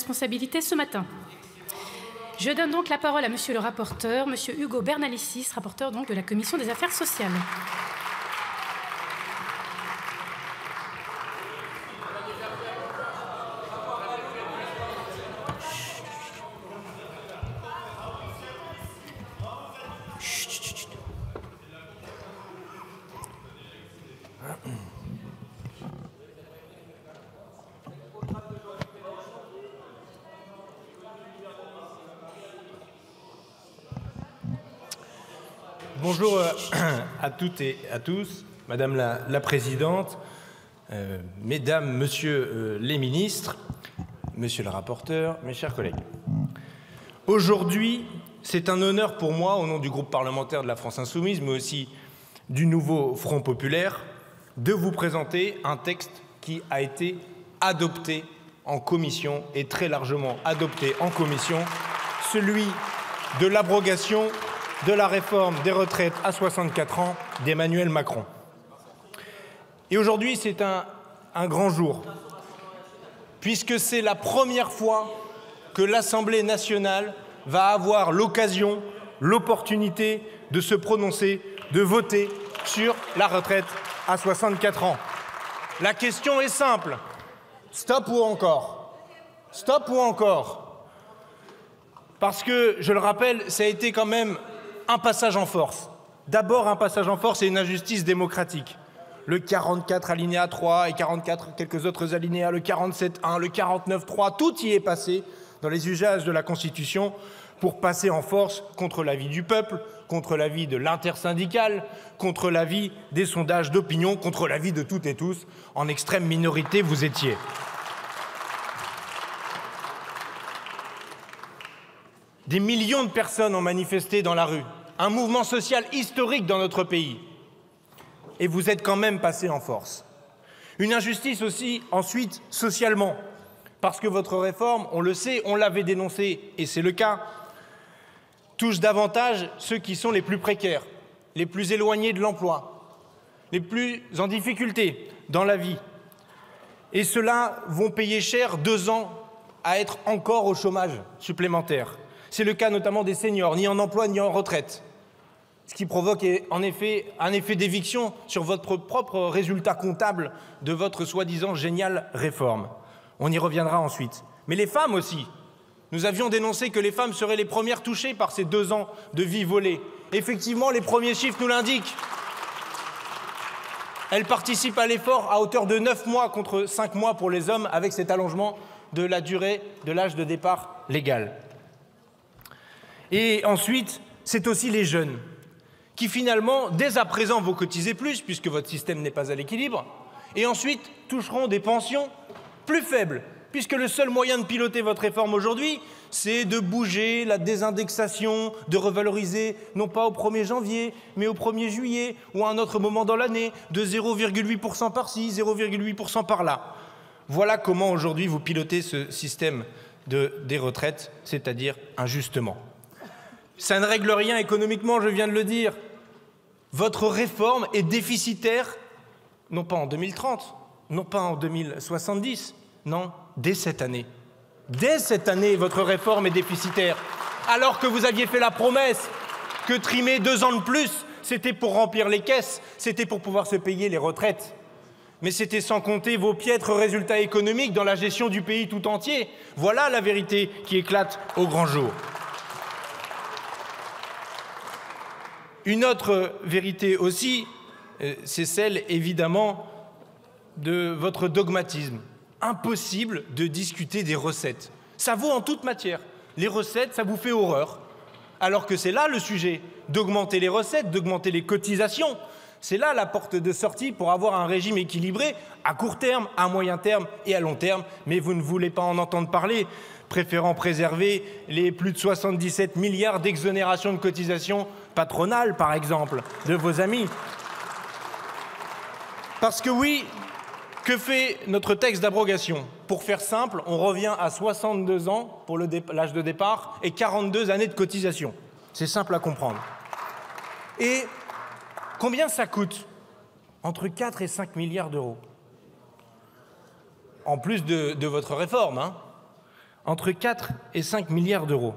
responsabilités ce matin. Je donne donc la parole à Monsieur le rapporteur, Monsieur Ugo Bernalicis, rapporteur donc de la Commission des affaires sociales. Bonjour à toutes et à tous, Madame la Présidente, Mesdames, Messieurs les ministres, Monsieur le rapporteur, mes chers collègues. Aujourd'hui, c'est un honneur pour moi, au nom du groupe parlementaire de la France Insoumise, mais aussi du nouveau Front Populaire, de vous présenter un texte qui a été adopté en commission et très largement adopté en commission, celui de l'abrogation de la réforme des retraites à 64 ans d'Emmanuel Macron. Et aujourd'hui, c'est un grand jour, puisque c'est la première fois que l'Assemblée nationale va avoir l'occasion, l'opportunité de se prononcer, de voter sur la retraite à 64 ans. La question est simple. Stop ou encore? Stop ou encore? Parce que, je le rappelle, ça a été quand même un passage en force. D'abord, un passage en force et une injustice démocratique. Le 44 alinéa 3 et 44 quelques autres alinéas, le 47.1, le 49.3, tout y est passé dans les usages de la Constitution pour passer en force contre l'avis du peuple, contre l'avis de l'intersyndicale, contre l'avis des sondages d'opinion, contre l'avis de toutes et tous. En extrême minorité, vous étiez. Des millions de personnes ont manifesté dans la rue, un mouvement social historique dans notre pays. Et vous êtes quand même passé en force. Une injustice aussi, ensuite, socialement, parce que votre réforme, on le sait, on l'avait dénoncé, et c'est le cas, touche davantage ceux qui sont les plus précaires, les plus éloignés de l'emploi, les plus en difficulté dans la vie. Et ceux-là vont payer cher 2 ans à être encore au chômage supplémentaire. C'est le cas notamment des seniors, ni en emploi ni en retraite, ce qui provoque en effet un effet d'éviction sur votre propre résultat comptable de votre soi-disant géniale réforme. On y reviendra ensuite. Mais les femmes aussi. Nous avions dénoncé que les femmes seraient les premières touchées par ces 2 ans de vie volée. Effectivement, les premiers chiffres nous l'indiquent. Elles participent à l'effort à hauteur de 9 mois contre 5 mois pour les hommes, avec cet allongement de la durée de l'âge de départ légal. Et ensuite, c'est aussi les jeunes qui finalement, dès à présent, vont cotiser plus, puisque votre système n'est pas à l'équilibre, et ensuite toucheront des pensions plus faibles, puisque le seul moyen de piloter votre réforme aujourd'hui, c'est de bouger la désindexation, de revaloriser, non pas au 1er janvier, mais au 1er juillet, ou à un autre moment dans l'année, de 0,8% par-ci, 0,8% par-là. Voilà comment aujourd'hui vous pilotez ce système des retraites, c'est-à-dire injustement. Ça ne règle rien économiquement, je viens de le dire. Votre réforme est déficitaire, non pas en 2030, non pas en 2070, non, dès cette année. Dès cette année, votre réforme est déficitaire, alors que vous aviez fait la promesse que trimer 2 ans de plus, c'était pour remplir les caisses, c'était pour pouvoir se payer les retraites. Mais c'était sans compter vos piètres résultats économiques dans la gestion du pays tout entier. Voilà la vérité qui éclate au grand jour. Une autre vérité aussi, c'est celle, évidemment, de votre dogmatisme. Impossible de discuter des recettes. Ça vaut en toute matière. Les recettes, ça vous fait horreur. Alors que c'est là le sujet, d'augmenter les recettes, d'augmenter les cotisations. C'est là la porte de sortie pour avoir un régime équilibré à court terme, à moyen terme et à long terme. Mais vous ne voulez pas en entendre parler, préférant préserver les plus de 77 milliards d'exonérations de cotisations patronales, par exemple, de vos amis. Parce que oui, que fait notre texte d'abrogation? Pour faire simple, on revient à 62 ans pour l'âge de départ et 42 années de cotisation. C'est simple à comprendre. Et combien ça coûte? Entre 4 et 5 milliards d'euros. En plus de votre réforme, hein. entre 4 et 5 milliards d'euros.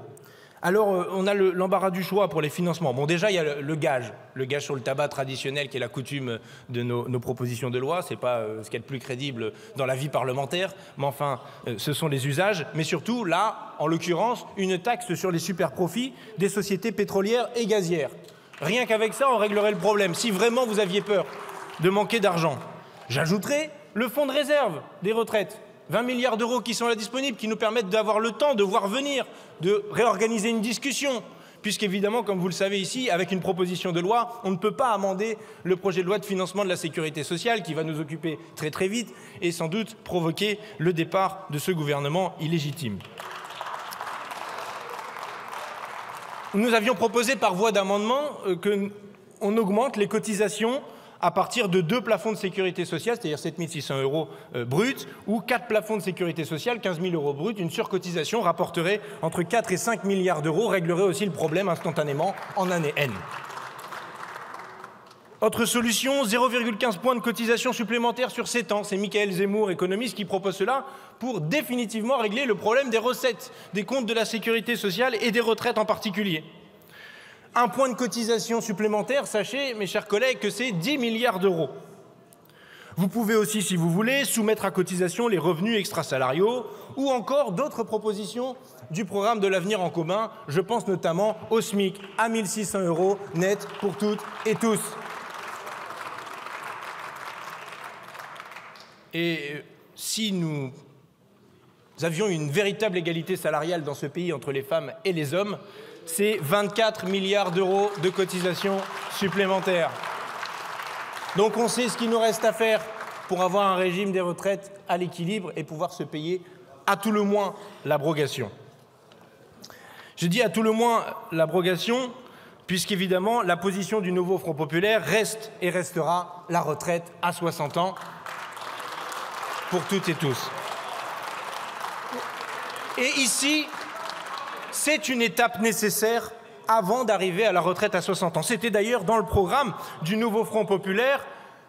Alors, on a l'embarras du choix pour les financements. Bon, déjà, il y a le gage sur le tabac traditionnel qui est la coutume de nos propositions de loi. Ce n'est pas ce qu'il y a de plus crédible dans la vie parlementaire, mais enfin, ce sont les usages. Mais surtout, là, en l'occurrence, une taxe sur les super-profits des sociétés pétrolières et gazières. Rien qu'avec ça, on réglerait le problème, si vraiment vous aviez peur de manquer d'argent. J'ajouterai le fonds de réserve des retraites. 20 milliards d'euros qui sont là disponibles, qui nous permettent d'avoir le temps de voir venir, de réorganiser une discussion. Puisqu'évidemment, comme vous le savez ici, avec une proposition de loi, on ne peut pas amender le projet de loi de financement de la sécurité sociale qui va nous occuper très très vite et sans doute provoquer le départ de ce gouvernement illégitime. Nous avions proposé par voie d'amendement qu'on augmente les cotisations à partir de 2 plafonds de sécurité sociale, c'est-à-dire 7 600 € bruts, ou 4 plafonds de sécurité sociale, 15 000 € bruts. Une surcotisation rapporterait entre 4 et 5 milliards d'euros, réglerait aussi le problème instantanément en année N. Autre solution, 0,15 points de cotisation supplémentaire sur 7 ans. C'est Michael Zemmour, économiste, qui propose cela pour définitivement régler le problème des recettes, des comptes de la sécurité sociale et des retraites en particulier. 1 point de cotisation supplémentaire, sachez, mes chers collègues, que c'est 10 milliards d'euros. Vous pouvez aussi, si vous voulez, soumettre à cotisation les revenus extrasalariaux ou encore d'autres propositions du programme de l'avenir en commun. Je pense notamment au SMIC, à 1 600 € net pour toutes et tous. Et si nous avions une véritable égalité salariale dans ce pays entre les femmes et les hommes, c'est 24 milliards d'euros de cotisations supplémentaires. Donc on sait ce qu'il nous reste à faire pour avoir un régime des retraites à l'équilibre et pouvoir se payer à tout le moins l'abrogation. Je dis à tout le moins l'abrogation, puisqu'évidemment la position du nouveau Front populaire reste et restera la retraite à 60 ans pour toutes et tous. Et ici, c'est une étape nécessaire avant d'arriver à la retraite à 60 ans. C'était d'ailleurs dans le programme du nouveau Front populaire,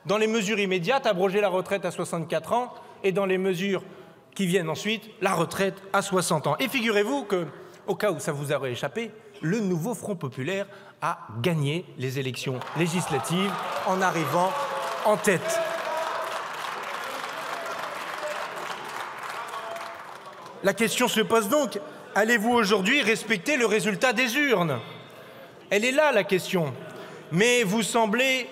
dans les mesures immédiates, abroger la retraite à 64 ans, et dans les mesures qui viennent ensuite, la retraite à 60 ans. Et figurez-vous que, au cas où ça vous aurait échappé, le nouveau Front populaire a gagné les élections législatives en arrivant en tête. La question se pose donc, allez-vous aujourd'hui respecter le résultat des urnes? Elle est là, la question. Mais vous semblez,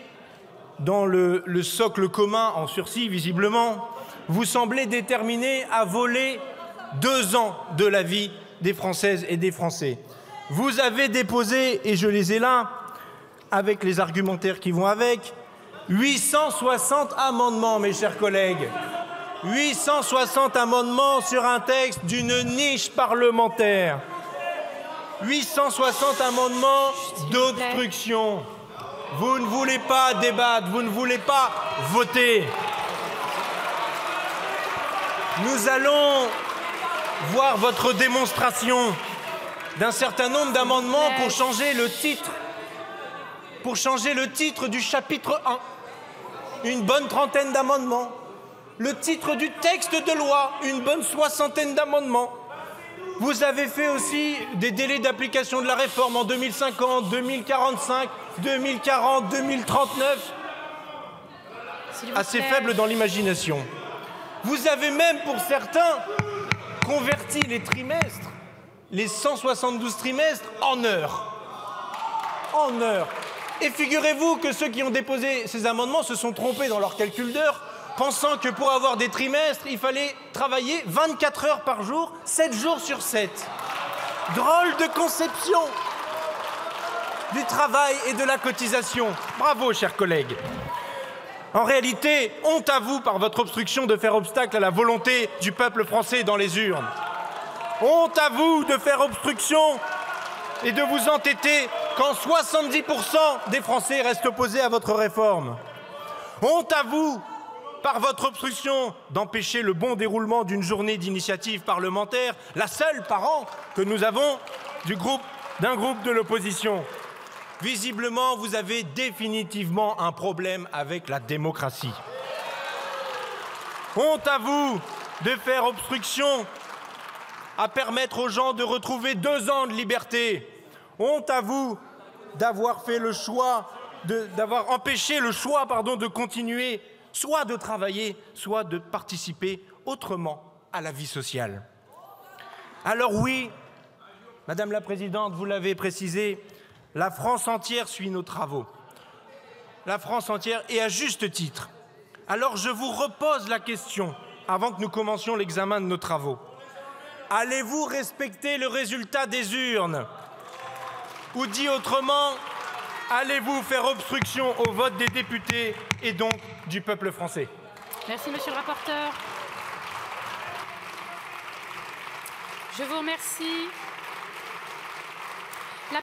dans le socle commun en sursis, visiblement, vous semblez déterminé à voler 2 ans de la vie des Françaises et des Français. Vous avez déposé, et je les ai là, avec les argumentaires qui vont avec, 860 amendements, mes chers collègues. 860 amendements sur un texte d'une niche parlementaire. 860 amendements d'obstruction. Vous ne voulez pas débattre, vous ne voulez pas voter. Nous allons voir votre démonstration d'un certain nombre d'amendements pour changer le titre du chapitre 1. Une bonne trentaine d'amendements. Le titre du texte de loi, une bonne 60aine d'amendements. Vous avez fait aussi des délais d'application de la réforme en 2050, 2045, 2040, 2039. Assez faible dans l'imagination. Vous avez même, pour certains, converti les trimestres, les 172 trimestres, en heures. En heures. Et figurez-vous que ceux qui ont déposé ces amendements se sont trompés dans leur calcul d'heures, pensant que pour avoir des trimestres, il fallait travailler 24 heures par jour, 7 jours sur 7. Drôle de conception du travail et de la cotisation. Bravo, chers collègues. En réalité, honte à vous par votre obstruction de faire obstacle à la volonté du peuple français dans les urnes. Honte à vous de faire obstruction et de vous entêter quand 70% des Français restent opposés à votre réforme. Honte à vous par votre obstruction d'empêcher le bon déroulement d'une journée d'initiative parlementaire, la seule par an que nous avons d'un groupe de l'opposition. Visiblement, vous avez définitivement un problème avec la démocratie. Honte à vous de faire obstruction à permettre aux gens de retrouver 2 ans de liberté. Honte à vous d'avoir fait le choix, d'avoir empêché le choix de continuer, soit de travailler, soit de participer autrement à la vie sociale. Alors oui, Madame la Présidente, vous l'avez précisé, la France entière suit nos travaux. La France entière, et à juste titre. Alors je vous repose la question, avant que nous commencions l'examen de nos travaux. Allez-vous respecter le résultat des urnes? Ou dit autrement, allez-vous faire obstruction au vote des députés et donc du peuple français? Merci, monsieur le rapporteur. Je vous remercie.